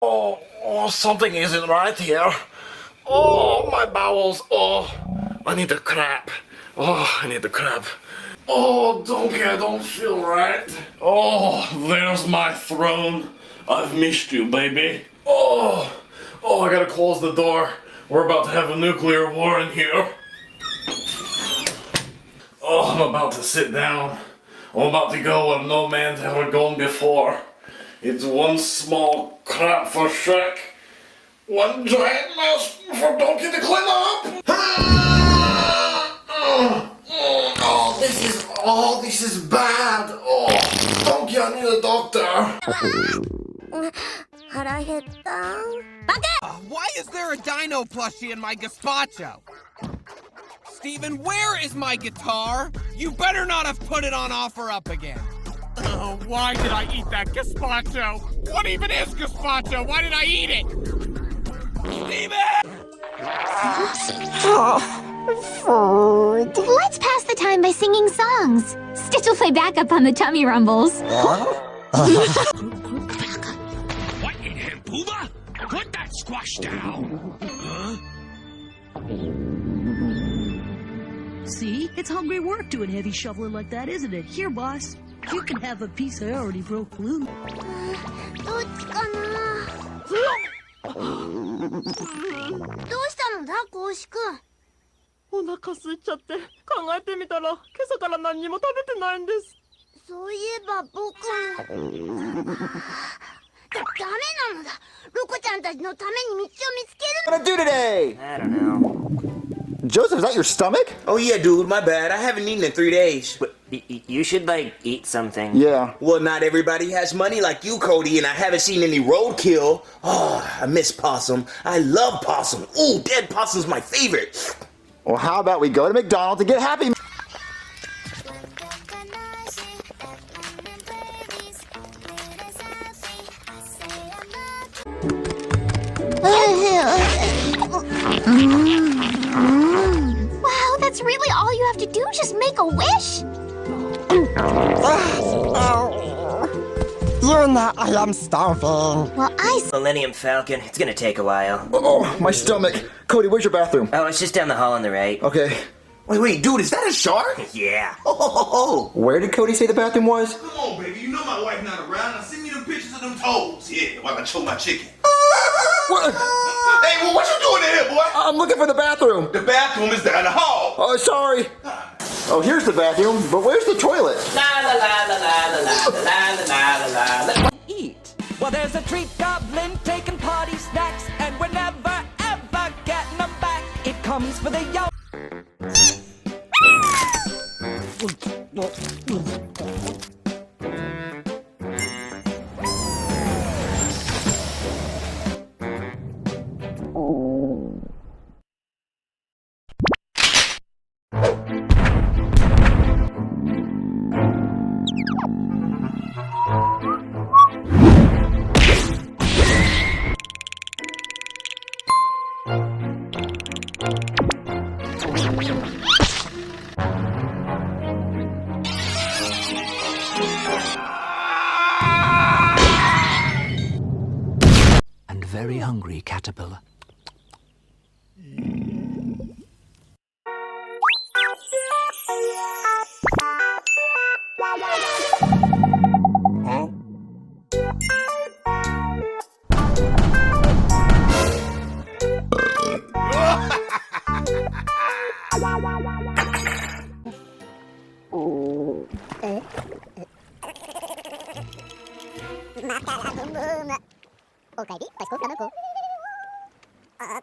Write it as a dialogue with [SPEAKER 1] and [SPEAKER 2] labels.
[SPEAKER 1] Something isn't right here. Oh, my bowels. Oh, I need a crap. Oh, I need a crap. Oh, Donkey, I don't feel right. Oh, there's my throne. I've missed you, baby. Oh, I gotta close the door. We're about to have a nuclear war in here. Oh, I'm about to sit down. I'm about to go where no man's ever gone before. It's one small crap for Shrek, one giant mess for Donkey to clean up. This is bad. Oh, Donkey, I need a doctor.
[SPEAKER 2] Why is there a dino plushie in my gazpacho? Steven, where is my guitar? You better not have put it on offer up again. Oh, why did I eat that gazpacho? What even is gazpacho? Why did I eat it? Steven!
[SPEAKER 3] Food. Let's pass the time by singing songs. Stitch will play backup on the tummy rumbles.
[SPEAKER 4] What in him, Pooba? Put that squash down! Huh?
[SPEAKER 5] See? It's hungry work doing heavy shoveling like that, isn't it? Here, boss. You can have a piece I already broke loose.
[SPEAKER 3] どっちかなどうしたのだ、公式くん。
[SPEAKER 6] お腹空いちゃって考えてみたら今朝から何にも食べてないんです。
[SPEAKER 3] そういえば僕もダメなのだ。ロコちゃんたちのために道を見つける。
[SPEAKER 7] What gonna do today?
[SPEAKER 8] I don't know.
[SPEAKER 7] Joseph, is that your stomach?
[SPEAKER 8] Oh yeah, dude, my bad. I haven't eaten in 3 days. But you should, like, eat something.
[SPEAKER 7] Yeah.
[SPEAKER 8] Well, not everybody has money like you, Cody, and I haven't seen any roadkill. Oh, I miss possum. I love possum. Ooh, dead possum's my favorite.
[SPEAKER 7] Well, how about we go to McDonald's and get Happy
[SPEAKER 3] Wow, that's really all you have to do? Just make a wish?
[SPEAKER 6] You know I am starving.
[SPEAKER 3] Well,
[SPEAKER 8] Millennium Falcon. It's gonna take a while.
[SPEAKER 7] Oh, my stomach. Cody, where's your bathroom?
[SPEAKER 8] Oh, it's just down the hall on the right.
[SPEAKER 7] Okay.
[SPEAKER 8] Wait, dude, is that a shark? Yeah. Oh.
[SPEAKER 7] Where did Cody say the bathroom was?
[SPEAKER 1] Come on, baby. You know my wife not around. Now send me them pictures of them toes. Yeah, while I choke my chicken.
[SPEAKER 7] What?
[SPEAKER 1] Hey, well, what you doing in here, boy?
[SPEAKER 7] I'm looking for the bathroom.
[SPEAKER 1] The bathroom is down the hall.
[SPEAKER 7] Oh, sorry. Oh, here's the bathroom, but where's the toilet?
[SPEAKER 9] Eat. Well, there's a treat goblin taking party snacks, and we're never ever getting them back. It comes for the yo.
[SPEAKER 4] And very hungry, caterpillar.
[SPEAKER 3] I